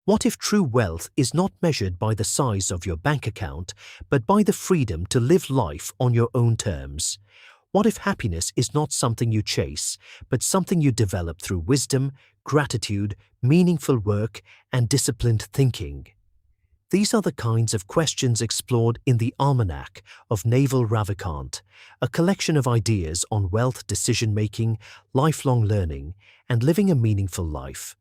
What if true wealth is not measured by the size of your bank account, but by the freedom to live life on your own terms? What if happiness is not something you chase, but something you develop through wisdom, gratitude, meaningful work, and disciplined thinking? These are the kinds of questions explored in the Almanack of Naval Ravikant, a collection of ideas on wealth decision-making, lifelong learning, and living a meaningful life.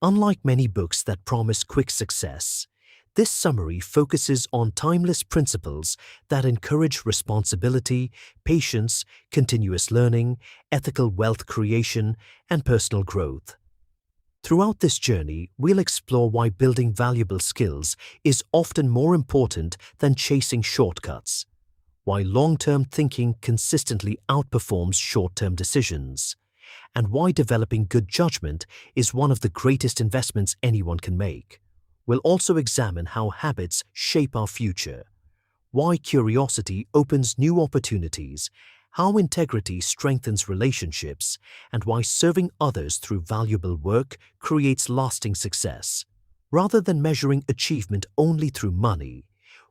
Unlike many books that promise quick success, this summary focuses on timeless principles that encourage responsibility, patience, continuous learning, ethical wealth creation, and personal growth. Throughout this journey, we'll explore why building valuable skills is often more important than chasing shortcuts, why long-term thinking consistently outperforms short-term decisions, and why developing good judgment is one of the greatest investments anyone can make. We'll also examine how habits shape our future, why curiosity opens new opportunities, how integrity strengthens relationships, and why serving others through valuable work creates lasting success. Rather than measuring achievement only through money,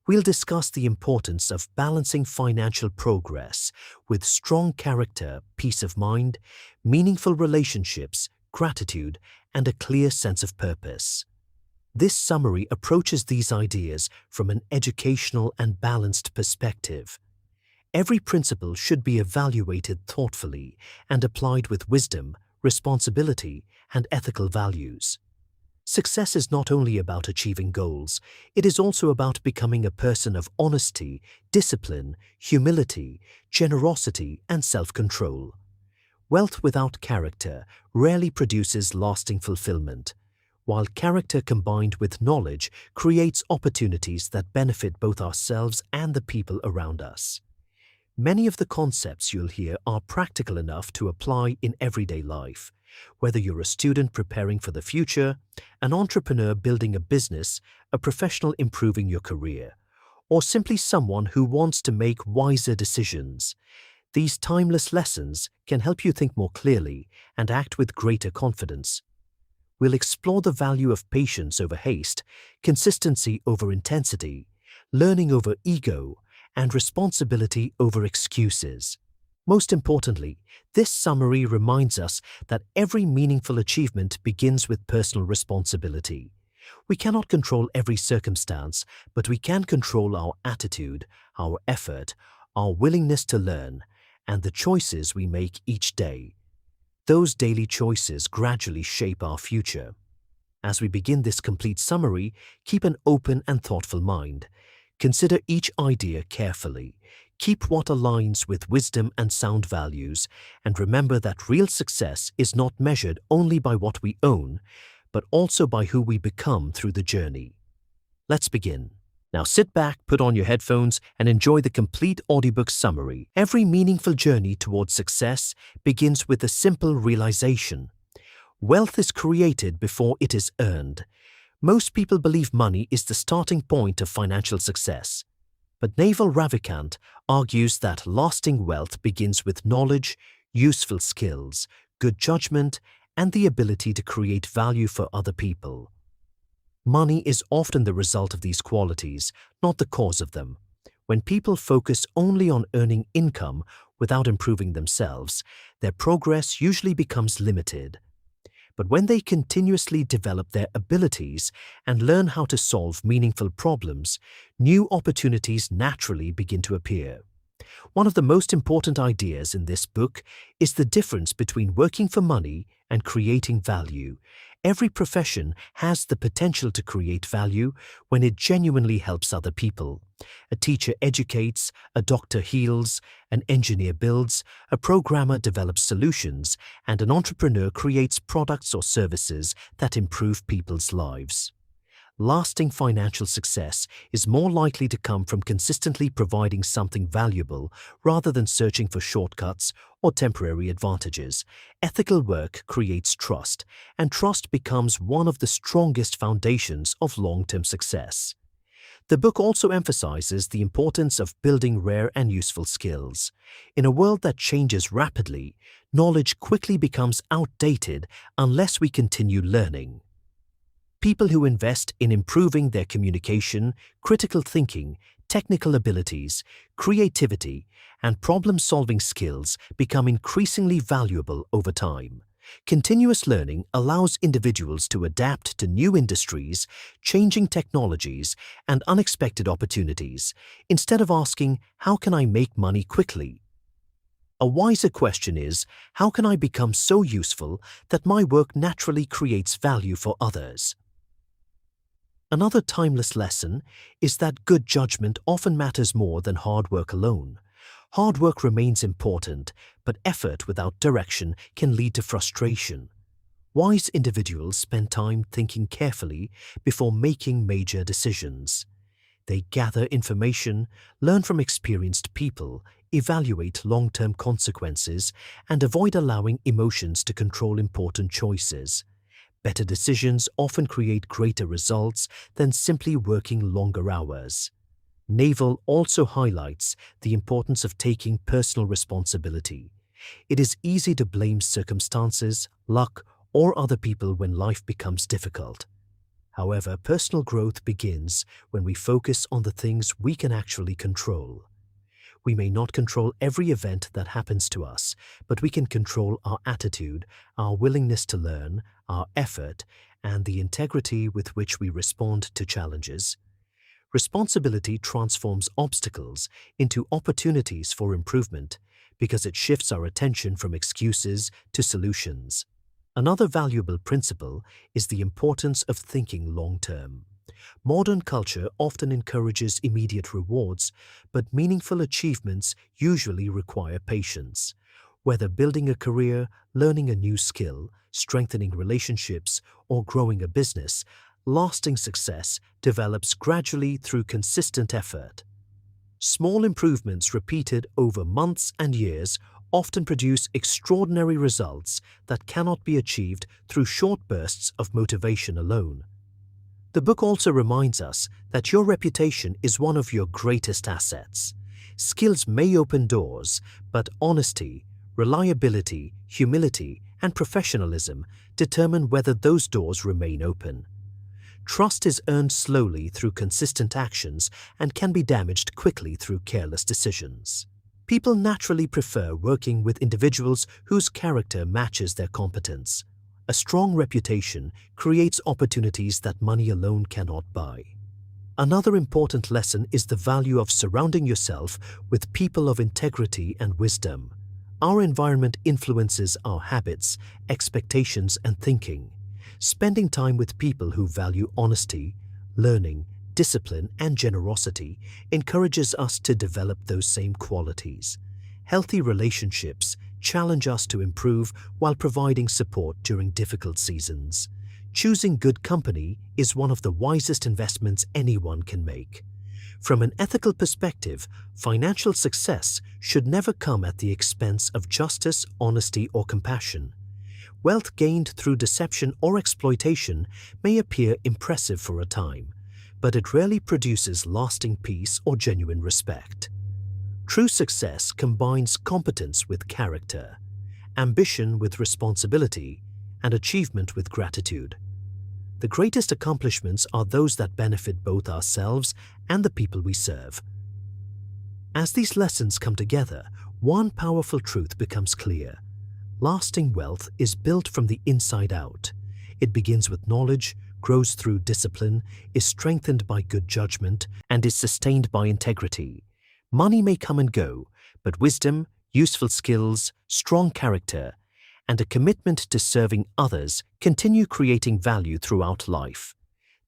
we'll discuss the importance of balancing financial progress with strong character, peace of mind, meaningful relationships, gratitude, and a clear sense of purpose. This summary approaches these ideas from an educational and balanced perspective. Every principle should be evaluated thoughtfully and applied with wisdom, responsibility, and ethical values. Success is not only about achieving goals, it is also about becoming a person of honesty, discipline, humility, generosity, and self-control. Wealth without character rarely produces lasting fulfillment, while character combined with knowledge creates opportunities that benefit both ourselves and the people around us. Many of the concepts you'll hear are practical enough to apply in everyday life, whether you're a student preparing for the future, an entrepreneur building a business, a professional improving your career, or simply someone who wants to make wiser decisions. These timeless lessons can help you think more clearly and act with greater confidence. We'll explore the value of patience over haste, consistency over intensity, learning over ego, and responsibility over excuses. Most importantly, this summary reminds us that every meaningful achievement begins with personal responsibility. We cannot control every circumstance, but we can control our attitude, our effort, our willingness to learn, and the choices we make each day. Those daily choices gradually shape our future. As we begin this complete summary, keep an open and thoughtful mind. Consider each idea carefully. Keep what aligns with wisdom and sound values, and remember that real success is not measured only by what we own, but also by who we become through the journey. Let's begin. Now sit back, put on your headphones, and enjoy the complete audiobook summary. Every meaningful journey towards success begins with a simple realization. Wealth is created before it is earned. Most people believe money is the starting point of financial success. But Naval Ravikant argues that lasting wealth begins with knowledge, useful skills, good judgment, and the ability to create value for other people. Money is often the result of these qualities, not the cause of them. When people focus only on earning income without improving themselves, their progress usually becomes limited. But when they continuously develop their abilities and learn how to solve meaningful problems, new opportunities naturally begin to appear. One of the most important ideas in this book is the difference between working for money and creating value. Every profession has the potential to create value when it genuinely helps other people. A teacher educates, a doctor heals, an engineer builds, a programmer develops solutions, and an entrepreneur creates products or services that improve people's lives. Lasting financial success is more likely to come from consistently providing something valuable rather than searching for shortcuts or temporary advantages. Ethical work creates trust, and trust becomes one of the strongest foundations of long-term success. The book also emphasizes the importance of building rare and useful skills. In a world that changes rapidly, knowledge quickly becomes outdated unless we continue learning. People who invest in improving their communication, critical thinking, technical abilities, creativity, and problem-solving skills become increasingly valuable over time. Continuous learning allows individuals to adapt to new industries, changing technologies, and unexpected opportunities, instead of asking, "How can I make money quickly?" A wiser question is, "How can I become so useful that my work naturally creates value for others?" Another timeless lesson is that good judgment often matters more than hard work alone. Hard work remains important, but effort without direction can lead to frustration. Wise individuals spend time thinking carefully before making major decisions. They gather information, learn from experienced people, evaluate long-term consequences, and avoid allowing emotions to control important choices. Better decisions often create greater results than simply working longer hours. Naval also highlights the importance of taking personal responsibility. It is easy to blame circumstances, luck, or other people when life becomes difficult. However, personal growth begins when we focus on the things we can actually control. We may not control every event that happens to us, but we can control our attitude, our willingness to learn, our effort, and the integrity with which we respond to challenges. Responsibility transforms obstacles into opportunities for improvement because it shifts our attention from excuses to solutions. Another valuable principle is the importance of thinking long-term. Modern culture often encourages immediate rewards, but meaningful achievements usually require patience. Whether building a career, learning a new skill, strengthening relationships, or growing a business, lasting success develops gradually through consistent effort. Small improvements repeated over months and years often produce extraordinary results that cannot be achieved through short bursts of motivation alone. The book also reminds us that your reputation is one of your greatest assets. Skills may open doors, but honesty, reliability, humility, and professionalism determine whether those doors remain open. Trust is earned slowly through consistent actions and can be damaged quickly through careless decisions. People naturally prefer working with individuals whose character matches their competence. A strong reputation creates opportunities that money alone cannot buy. Another important lesson is the value of surrounding yourself with people of integrity and wisdom. Our environment influences our habits, expectations, and thinking. Spending time with people who value honesty, learning, discipline, and generosity encourages us to develop those same qualities. Healthy relationships challenge us to improve while providing support during difficult seasons. Choosing good company is one of the wisest investments anyone can make. From an ethical perspective, financial success should never come at the expense of justice, honesty, or compassion. Wealth gained through deception or exploitation may appear impressive for a time, but it rarely produces lasting peace or genuine respect. True success combines competence with character, ambition with responsibility, and achievement with gratitude. The greatest accomplishments are those that benefit both ourselves and the people we serve. As these lessons come together, one powerful truth becomes clear. Lasting wealth is built from the inside out. It begins with knowledge, grows through discipline, is strengthened by good judgment, and is sustained by integrity. Money may come and go, but wisdom, useful skills, strong character, and a commitment to serving others continue creating value throughout life.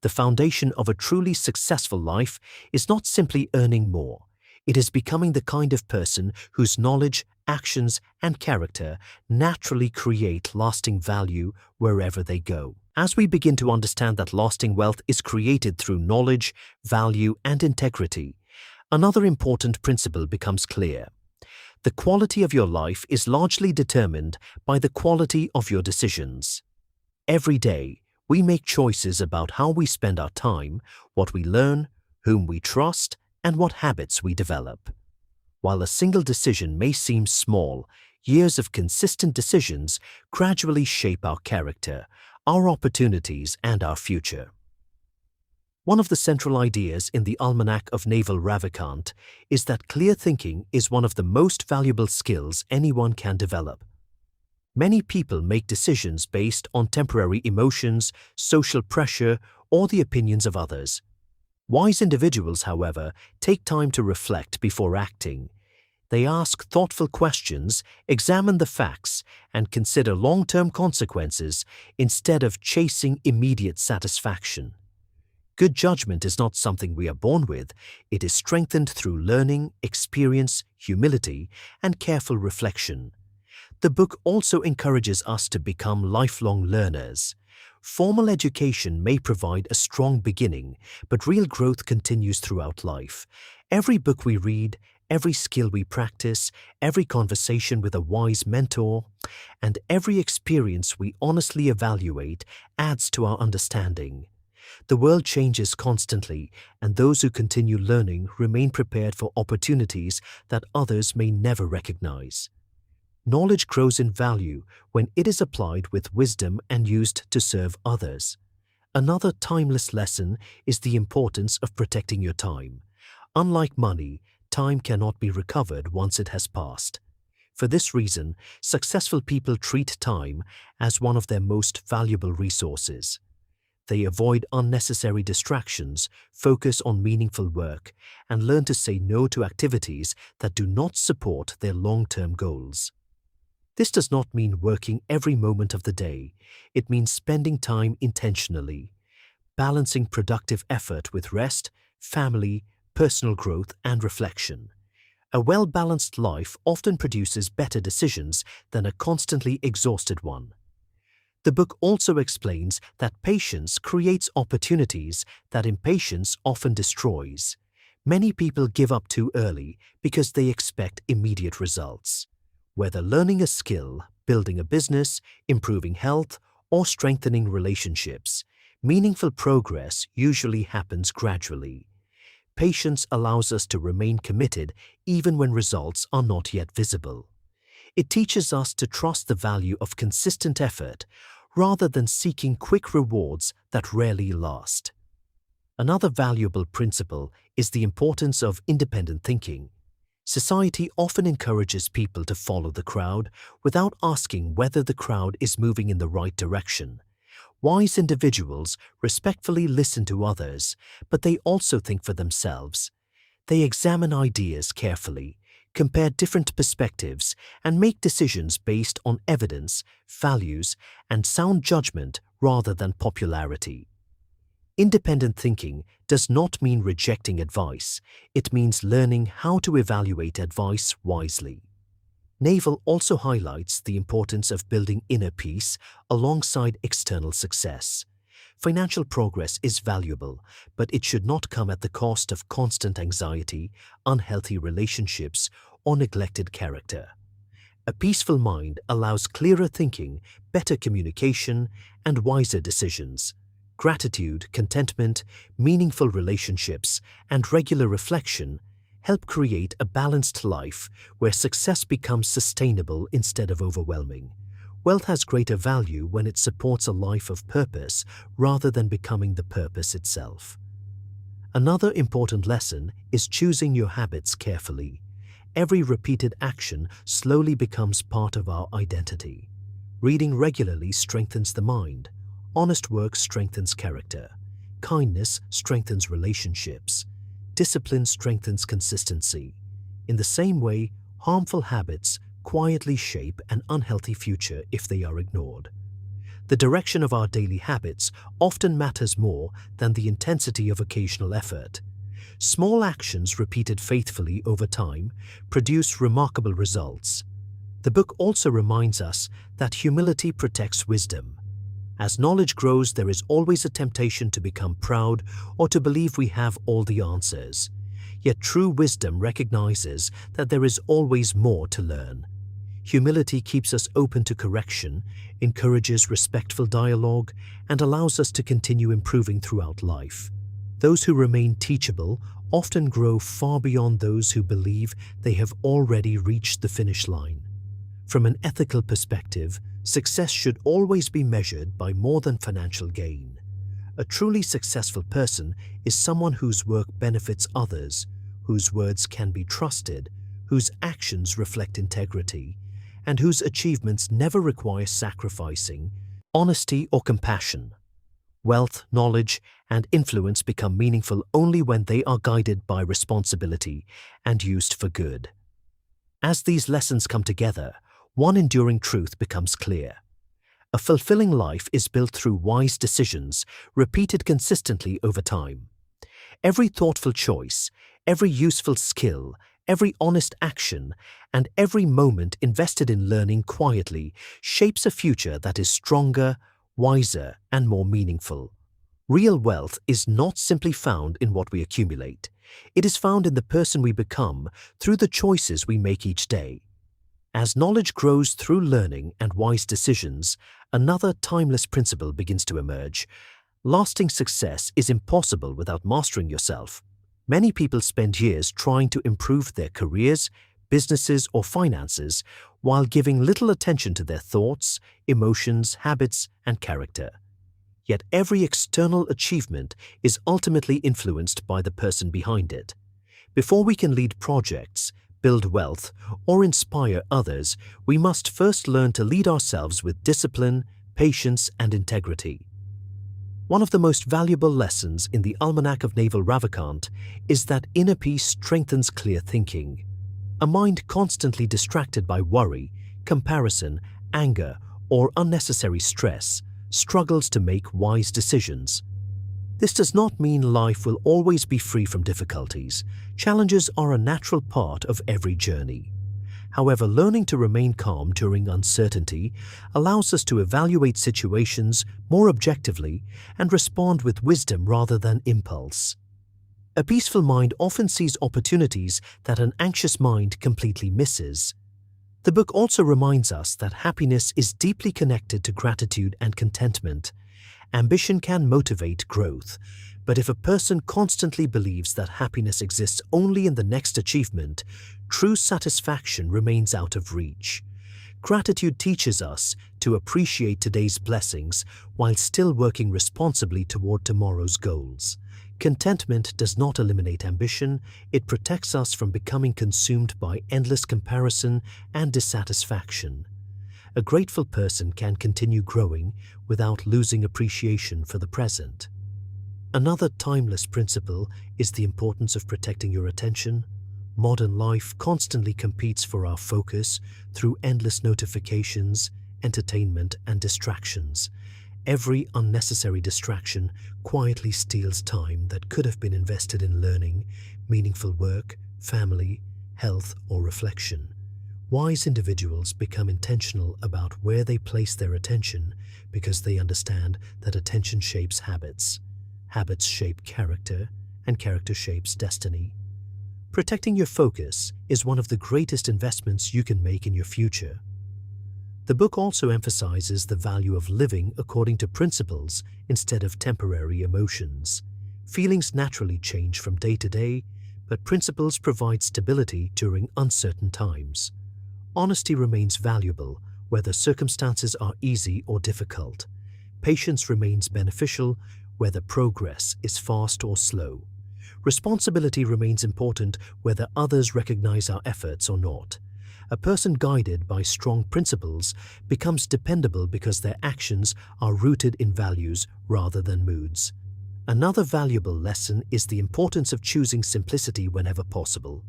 The foundation of a truly successful life is not simply earning more. It is becoming the kind of person whose knowledge, actions, and character naturally create lasting value wherever they go. As we begin to understand that lasting wealth is created through knowledge, value, and integrity, another important principle becomes clear. The quality of your life is largely determined by the quality of your decisions. Every day, we make choices about how we spend our time, what we learn, whom we trust, and what habits we develop. While a single decision may seem small, years of consistent decisions gradually shape our character, our opportunities and our future. One of the central ideas in the Almanack of Naval Ravikant is that clear thinking is one of the most valuable skills anyone can develop. Many people make decisions based on temporary emotions, social pressure, or the opinions of others. Wise individuals, however, take time to reflect before acting. They ask thoughtful questions, examine the facts, and consider long-term consequences instead of chasing immediate satisfaction. Good judgment is not something we are born with. It is strengthened through learning, experience, humility, and careful reflection. The book also encourages us to become lifelong learners. Formal education may provide a strong beginning, but real growth continues throughout life. Every book we read, every skill we practice, every conversation with a wise mentor, and every experience we honestly evaluate adds to our understanding. The world changes constantly, and those who continue learning remain prepared for opportunities that others may never recognize. Knowledge grows in value when it is applied with wisdom and used to serve others. Another timeless lesson is the importance of protecting your time. Unlike money, time cannot be recovered once it has passed. For this reason, successful people treat time as one of their most valuable resources. They avoid unnecessary distractions, focus on meaningful work, and learn to say no to activities that do not support their long-term goals. This does not mean working every moment of the day. It means spending time intentionally, balancing productive effort with rest, family, personal growth, and reflection. A well-balanced life often produces better decisions than a constantly exhausted one. The book also explains that patience creates opportunities that impatience often destroys. Many people give up too early because they expect immediate results. Whether learning a skill, building a business, improving health, or strengthening relationships, meaningful progress usually happens gradually. Patience allows us to remain committed even when results are not yet visible. It teaches us to trust the value of consistent effort rather than seeking quick rewards that rarely last. Another valuable principle is the importance of independent thinking. Society often encourages people to follow the crowd without asking whether the crowd is moving in the right direction. Wise individuals respectfully listen to others, but they also think for themselves. They examine ideas carefully, compare different perspectives, and make decisions based on evidence, values, and sound judgment rather than popularity. Independent thinking does not mean rejecting advice. It means learning how to evaluate advice wisely. Naval also highlights the importance of building inner peace alongside external success. Financial progress is valuable, but it should not come at the cost of constant anxiety, unhealthy relationships, or neglected character. A peaceful mind allows clearer thinking, better communication, and wiser decisions. Gratitude, contentment, meaningful relationships, and regular reflection help create a balanced life where success becomes sustainable instead of overwhelming. Wealth has greater value when it supports a life of purpose rather than becoming the purpose itself. Another important lesson is choosing your habits carefully. Every repeated action slowly becomes part of our identity. Reading regularly strengthens the mind. Honest work strengthens character. Kindness strengthens relationships. Discipline strengthens consistency. In the same way, harmful habits quietly shape an unhealthy future if they are ignored. The direction of our daily habits often matters more than the intensity of occasional effort. Small actions repeated faithfully over time produce remarkable results. The book also reminds us that humility protects wisdom. As knowledge grows, there is always a temptation to become proud or to believe we have all the answers. Yet true wisdom recognizes that there is always more to learn. Humility keeps us open to correction, encourages respectful dialogue, and allows us to continue improving throughout life. Those who remain teachable often grow far beyond those who believe they have already reached the finish line. From an ethical perspective, Success should always be measured by more than financial gain. A truly successful person is someone whose work benefits others, whose words can be trusted, whose actions reflect integrity, and whose achievements never require sacrificing honesty or compassion. Wealth, knowledge, and influence become meaningful only when they are guided by responsibility and used for good. As these lessons come together, one enduring truth becomes clear. A fulfilling life is built through wise decisions, repeated consistently over time. Every thoughtful choice, every useful skill, every honest action, and every moment invested in learning quietly shapes a future that is stronger, wiser, and more meaningful. Real wealth is not simply found in what we accumulate. It is found in the person we become through the choices we make each day. As knowledge grows through learning and wise decisions, another timeless principle begins to emerge. Lasting success is impossible without mastering yourself. Many people spend years trying to improve their careers, businesses, or finances while giving little attention to their thoughts, emotions, habits, and character. Yet every external achievement is ultimately influenced by the person behind it. Before we can lead projects, build wealth, or inspire others, we must first learn to lead ourselves with discipline, patience, and integrity. One of the most valuable lessons in the Almanack of Naval Ravikant is that inner peace strengthens clear thinking. A mind constantly distracted by worry, comparison, anger, or unnecessary stress struggles to make wise decisions. This does not mean life will always be free from difficulties. Challenges are a natural part of every journey. However, learning to remain calm during uncertainty allows us to evaluate situations more objectively and respond with wisdom rather than impulse. A peaceful mind often sees opportunities that an anxious mind completely misses. The book also reminds us that happiness is deeply connected to gratitude and contentment. Ambition can motivate growth, but if a person constantly believes that happiness exists only in the next achievement, true satisfaction remains out of reach. Gratitude teaches us to appreciate today's blessings while still working responsibly toward tomorrow's goals. Contentment does not eliminate ambition, it protects us from becoming consumed by endless comparison and dissatisfaction. A grateful person can continue growing without losing appreciation for the present. Another timeless principle is the importance of protecting your attention. Modern life constantly competes for our focus through endless notifications, entertainment, and distractions. Every unnecessary distraction quietly steals time that could have been invested in learning, meaningful work, family, health, or reflection. Wise individuals become intentional about where they place their attention because they understand that attention shapes habits. Habits shape character, and character shapes destiny. Protecting your focus is one of the greatest investments you can make in your future. The book also emphasizes the value of living according to principles instead of temporary emotions. Feelings naturally change from day to day, but principles provide stability during uncertain times. Honesty remains valuable, whether circumstances are easy or difficult. Patience remains beneficial, whether progress is fast or slow. Responsibility remains important, whether others recognize our efforts or not. A person guided by strong principles becomes dependable because their actions are rooted in values rather than moods. Another valuable lesson is the importance of choosing simplicity whenever possible.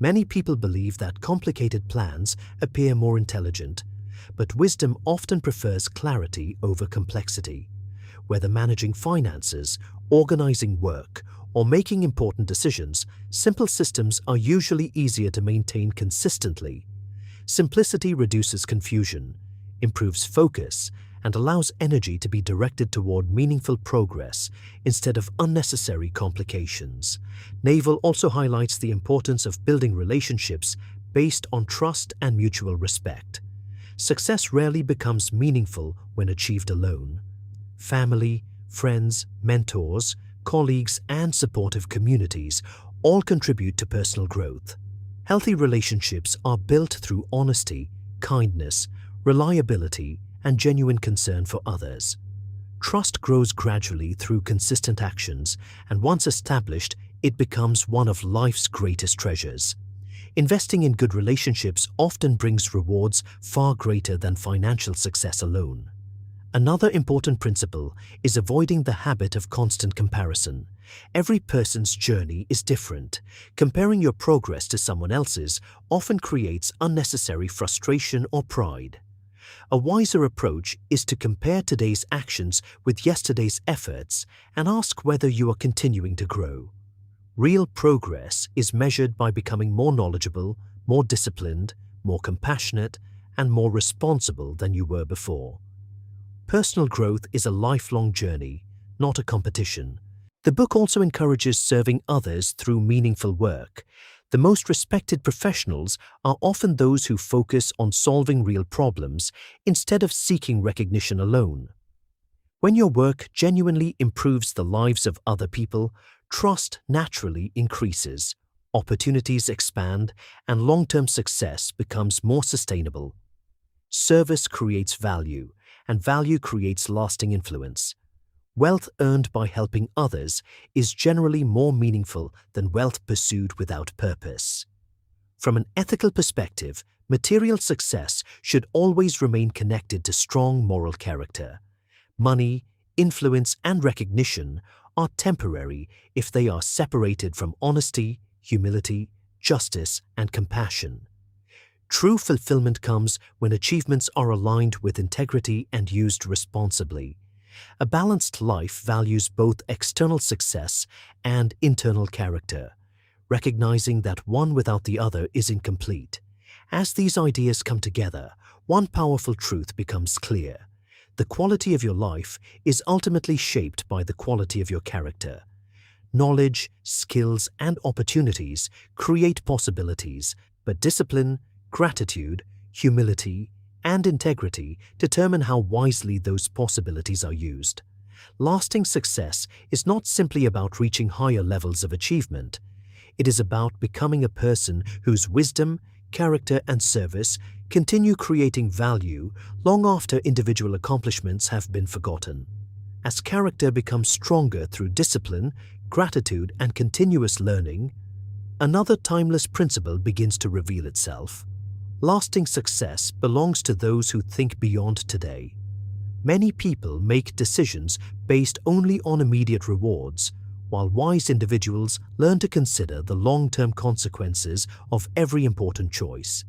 Many people believe that complicated plans appear more intelligent, but wisdom often prefers clarity over complexity. Whether managing finances, organizing work, or making important decisions, simple systems are usually easier to maintain consistently. Simplicity reduces confusion, improves focus, and allows energy to be directed toward meaningful progress instead of unnecessary complications. Naval also highlights the importance of building relationships based on trust and mutual respect. Success rarely becomes meaningful when achieved alone. Family, friends, mentors, colleagues, and supportive communities all contribute to personal growth. Healthy relationships are built through honesty, kindness, reliability, and genuine concern for others. Trust grows gradually through consistent actions, and once established, it becomes one of life's greatest treasures. Investing in good relationships often brings rewards far greater than financial success alone. Another important principle is avoiding the habit of constant comparison. Every person's journey is different. Comparing your progress to someone else's often creates unnecessary frustration or pride. A wiser approach is to compare today's actions with yesterday's efforts and ask whether you are continuing to grow. Real progress is measured by becoming more knowledgeable, more disciplined, more compassionate, and more responsible than you were before. Personal growth is a lifelong journey, not a competition. The book also encourages serving others through meaningful work. The most respected professionals are often those who focus on solving real problems instead of seeking recognition alone. When your work genuinely improves the lives of other people, trust naturally increases, opportunities expand, and long-term success becomes more sustainable. Service creates value, and value creates lasting influence. Wealth earned by helping others is generally more meaningful than wealth pursued without purpose. From an ethical perspective, material success should always remain connected to strong moral character. Money, influence, and recognition are temporary if they are separated from honesty, humility, justice, and compassion. True fulfillment comes when achievements are aligned with integrity and used responsibly. A balanced life values both external success and internal character, recognizing that one without the other is incomplete. As these ideas come together, one powerful truth becomes clear. The quality of your life is ultimately shaped by the quality of your character. Knowledge, skills, and opportunities create possibilities, but discipline, gratitude, humility, and integrity determine how wisely those possibilities are used. Lasting success is not simply about reaching higher levels of achievement. It is about becoming a person whose wisdom, character, and service continue creating value long after individual accomplishments have been forgotten. As character becomes stronger through discipline, gratitude, and continuous learning, another timeless principle begins to reveal itself. Lasting success belongs to those who think beyond today. Many people make decisions based only on immediate rewards, while wise individuals learn to consider the long-term consequences of every important choice.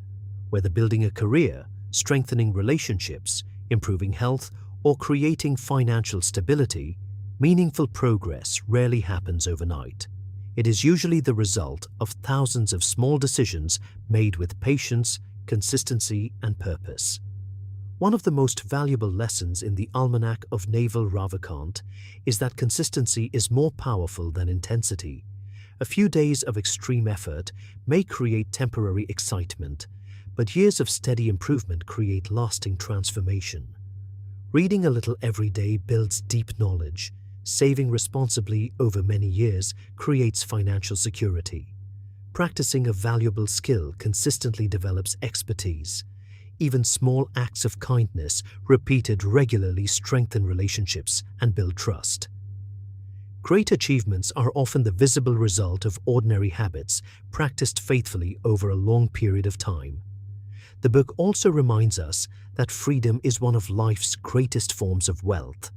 Whether building a career, strengthening relationships, improving health, or creating financial stability, meaningful progress rarely happens overnight. It is usually the result of thousands of small decisions made with patience, consistency, and purpose. One of the most valuable lessons in the Almanack of Naval Ravikant is that consistency is more powerful than intensity. A few days of extreme effort may create temporary excitement, but years of steady improvement create lasting transformation. Reading a little every day builds deep knowledge. Saving responsibly over many years creates financial security. Practicing a valuable skill consistently develops expertise. Even small acts of kindness repeated regularly strengthen relationships and build trust. Great achievements are often the visible result of ordinary habits practiced faithfully over a long period of time. The book also reminds us that freedom is one of life's greatest forms of wealth.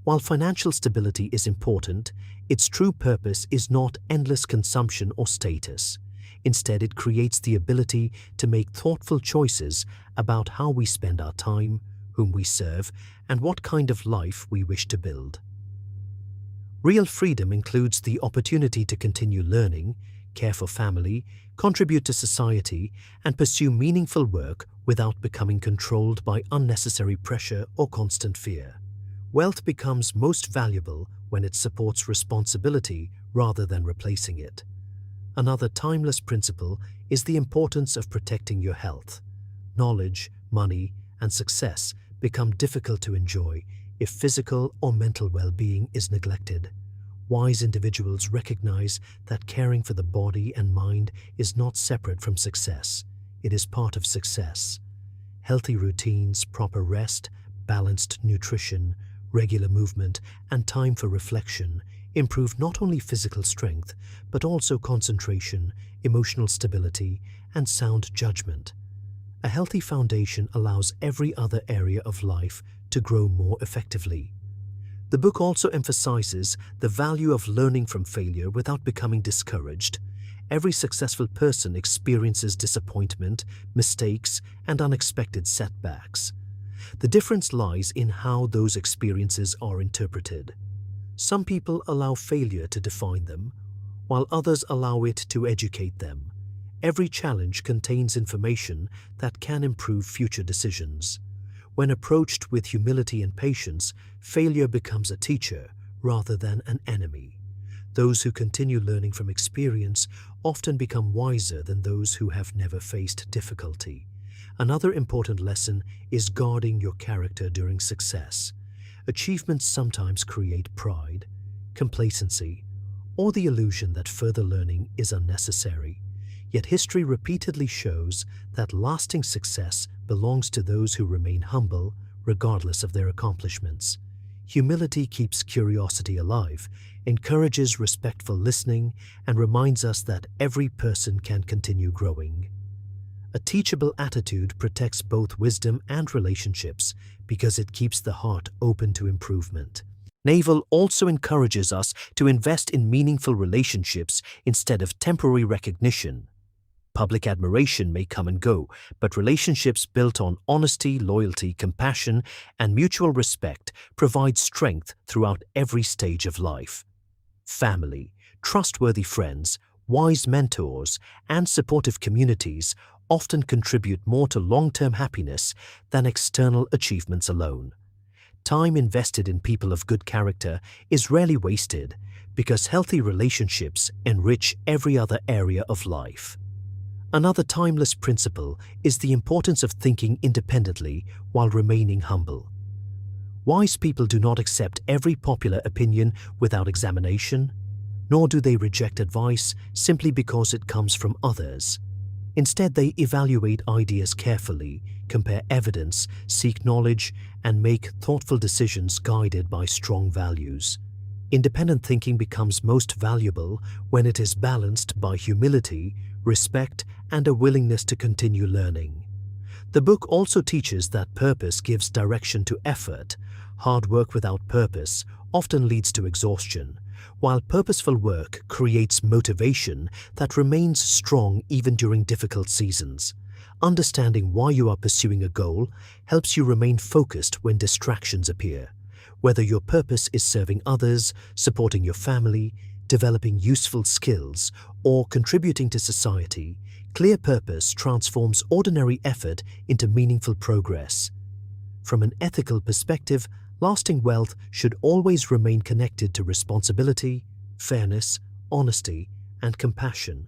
While financial stability is important, its true purpose is not endless consumption or status. Instead, it creates the ability to make thoughtful choices about how we spend our time, whom we serve, and what kind of life we wish to build. Real freedom includes the opportunity to continue learning, care for family, contribute to society, and pursue meaningful work without becoming controlled by unnecessary pressure or constant fear. Wealth becomes most valuable when it supports responsibility rather than replacing it. Another timeless principle is the importance of protecting your health. Knowledge, money, and success become difficult to enjoy if physical or mental well-being is neglected. Wise individuals recognize that caring for the body and mind is not separate from success. It is part of success. Healthy routines, proper rest, balanced nutrition, regular movement, and time for reflection improve not only physical strength, but also concentration, emotional stability, and sound judgment. A healthy foundation allows every other area of life to grow more effectively. The book also emphasizes the value of learning from failure without becoming discouraged. Every successful person experiences disappointment, mistakes, and unexpected setbacks. The difference lies in how those experiences are interpreted. Some people allow failure to define them, while others allow it to educate them. Every challenge contains information that can improve future decisions. When approached with humility and patience, failure becomes a teacher rather than an enemy. Those who continue learning from experience often become wiser than those who have never faced difficulty. Another important lesson is guarding your character during success. Achievements sometimes create pride, complacency, or the illusion that further learning is unnecessary. Yet history repeatedly shows that lasting success belongs to those who remain humble, regardless of their accomplishments. Humility keeps curiosity alive, encourages respectful listening, and reminds us that every person can continue growing. A teachable attitude protects both wisdom and relationships because it keeps the heart open to improvement. Naval also encourages us to invest in meaningful relationships instead of temporary recognition. Public admiration may come and go, but relationships built on honesty, loyalty, compassion, and mutual respect provide strength throughout every stage of life. Family, trustworthy friends, wise mentors, and supportive communities often contribute more to long-term happiness than external achievements alone. Time invested in people of good character is rarely wasted because healthy relationships enrich every other area of life. Another timeless principle is the importance of thinking independently while remaining humble. Wise people do not accept every popular opinion without examination, nor do they reject advice simply because it comes from others. Instead, they evaluate ideas carefully, compare evidence, seek knowledge, and make thoughtful decisions guided by strong values. Independent thinking becomes most valuable when it is balanced by humility, respect, and a willingness to continue learning. The book also teaches that purpose gives direction to effort. Hard work without purpose often leads to exhaustion, while purposeful work creates motivation that remains strong even during difficult seasons. Understanding why you are pursuing a goal helps you remain focused when distractions appear. Whether your purpose is serving others, supporting your family, developing useful skills, or contributing to society, clear purpose transforms ordinary effort into meaningful progress. From an ethical perspective, lasting wealth should always remain connected to responsibility, fairness, honesty, and compassion.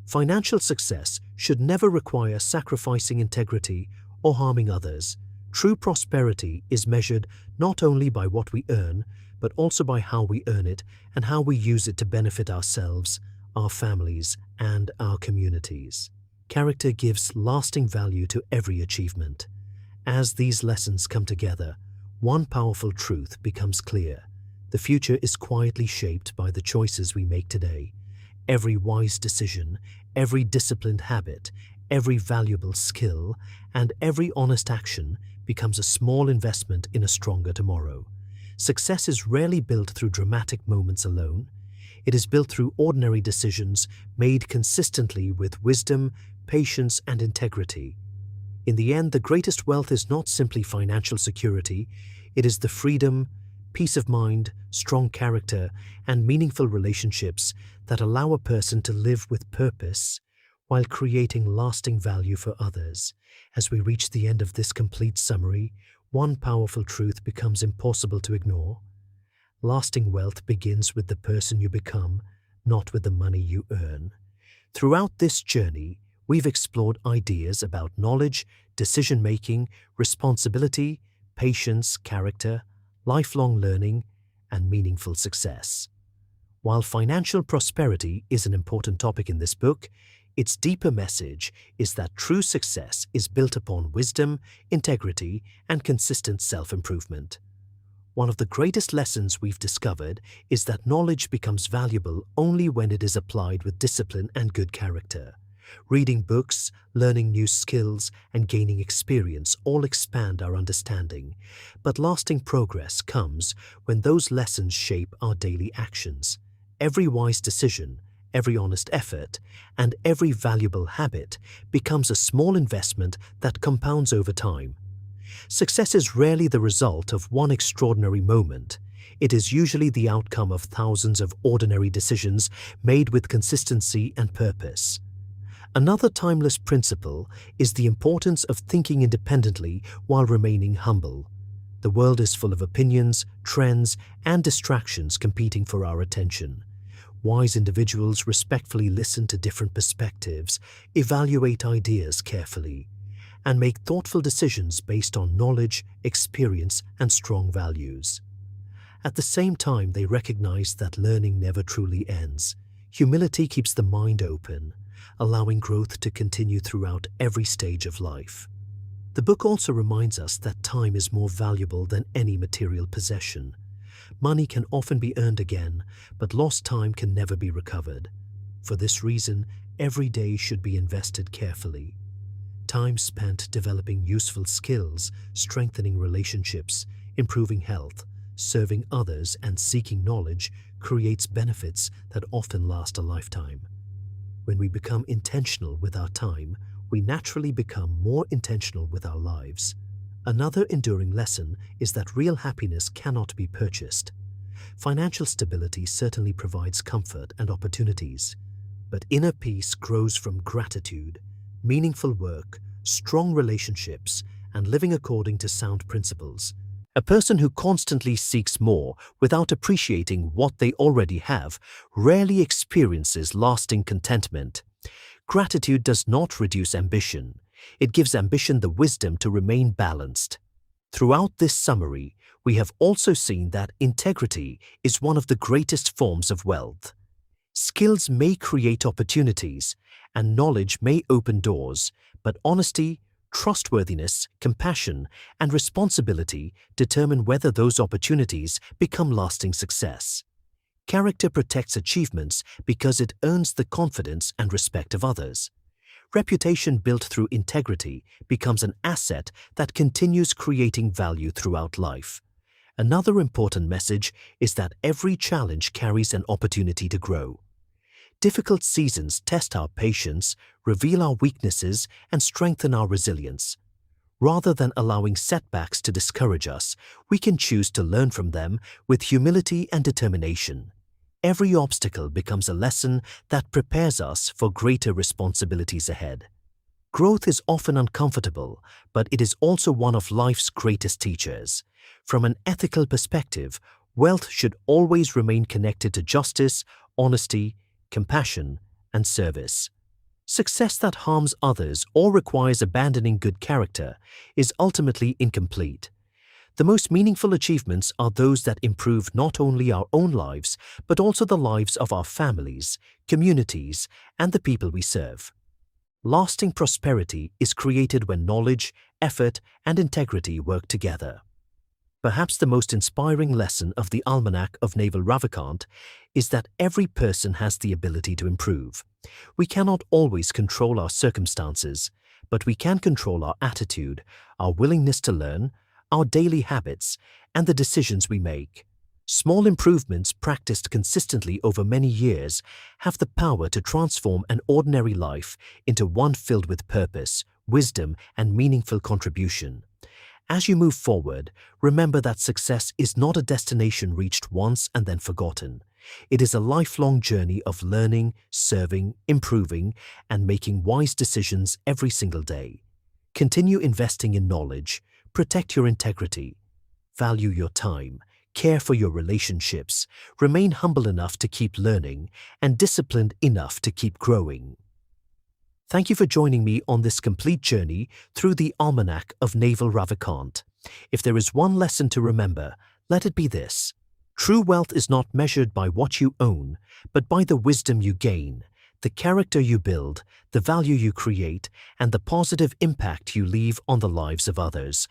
Financial success should never require sacrificing integrity or harming others. True prosperity is measured not only by what we earn, but also by how we earn it and how we use it to benefit ourselves, our families, and our communities. Character gives lasting value to every achievement. As these lessons come together, one powerful truth becomes clear. The future is quietly shaped by the choices we make today. Every wise decision, every disciplined habit, every valuable skill, and every honest action becomes a small investment in a stronger tomorrow. Success is rarely built through dramatic moments alone. It is built through ordinary decisions made consistently with wisdom, patience, and integrity. In the end, the greatest wealth is not simply financial security, it is the freedom, peace of mind, strong character, and meaningful relationships that allow a person to live with purpose while creating lasting value for others. As we reach the end of this complete summary, one powerful truth becomes impossible to ignore. Lasting wealth begins with the person you become, not with the money you earn. Throughout this journey, we've explored ideas about knowledge, decision-making, responsibility, patience, character, lifelong learning, and meaningful success. While financial prosperity is an important topic in this book, Its deeper message is that true success is built upon wisdom, integrity, and consistent self-improvement. One of the greatest lessons we've discovered is that knowledge becomes valuable only when it is applied with discipline and good character. Reading books, learning new skills, and gaining experience all expand our understanding, but lasting progress comes when those lessons shape our daily actions. Every wise decision, every honest effort, and every valuable habit becomes a small investment that compounds over time. Success is rarely the result of one extraordinary moment. It is usually the outcome of thousands of ordinary decisions made with consistency and purpose. Another timeless principle is the importance of thinking independently while remaining humble. The world is full of opinions, trends, and distractions competing for our attention. Wise individuals respectfully listen to different perspectives, evaluate ideas carefully, and make thoughtful decisions based on knowledge, experience, and strong values. At the same time, they recognize that learning never truly ends. Humility keeps the mind open, allowing growth to continue throughout every stage of life. The book also reminds us that time is more valuable than any material possession. Money can often be earned again, but lost time can never be recovered. For this reason, every day should be invested carefully. Time spent developing useful skills, strengthening relationships, improving health, serving others, and seeking knowledge creates benefits that often last a lifetime. When we become intentional with our time, we naturally become more intentional with our lives. Another enduring lesson is that real happiness cannot be purchased. Financial stability certainly provides comfort and opportunities, but inner peace grows from gratitude, meaningful work, strong relationships, and living according to sound principles. A person who constantly seeks more without appreciating what they already have rarely experiences lasting contentment. Gratitude does not reduce ambition. It gives ambition the wisdom to remain balanced. Throughout this summary, we have also seen that integrity is one of the greatest forms of wealth. Skills may create opportunities, and knowledge may open doors, but honesty, trustworthiness, compassion, and responsibility determine whether those opportunities become lasting success. Character protects achievements because it earns the confidence and respect of others. Reputation built through integrity becomes an asset that continues creating value throughout life. Another important message is that every challenge carries an opportunity to grow. Difficult seasons test our patience, reveal our weaknesses, and strengthen our resilience. Rather than allowing setbacks to discourage us, we can choose to learn from them with humility and determination. Every obstacle becomes a lesson that prepares us for greater responsibilities ahead. Growth is often uncomfortable, but it is also one of life's greatest teachers. From an ethical perspective, wealth should always remain connected to justice, honesty, compassion, and service. Success that harms others or requires abandoning good character is ultimately incomplete. The most meaningful achievements are those that improve not only our own lives, but also the lives of our families, communities, and the people we serve. Lasting prosperity is created when knowledge, effort, and integrity work together. Perhaps the most inspiring lesson of the Almanack of Naval Ravikant is that every person has the ability to improve. We cannot always control our circumstances, but we can control our attitude, our willingness to learn, our daily habits, and the decisions we make. Small improvements practiced consistently over many years have the power to transform an ordinary life into one filled with purpose, wisdom, and meaningful contribution. As you move forward, remember that success is not a destination reached once and then forgotten. It is a lifelong journey of learning, serving, improving, and making wise decisions every single day. Continue investing in knowledge, protect your integrity, value your time, care for your relationships, remain humble enough to keep learning, and disciplined enough to keep growing. Thank you for joining me on this complete journey through the Almanack of Naval Ravikant. If there is one lesson to remember, let it be this. True wealth is not measured by what you own, but by the wisdom you gain. the character you build, the value you create, and the positive impact you leave on the lives of others.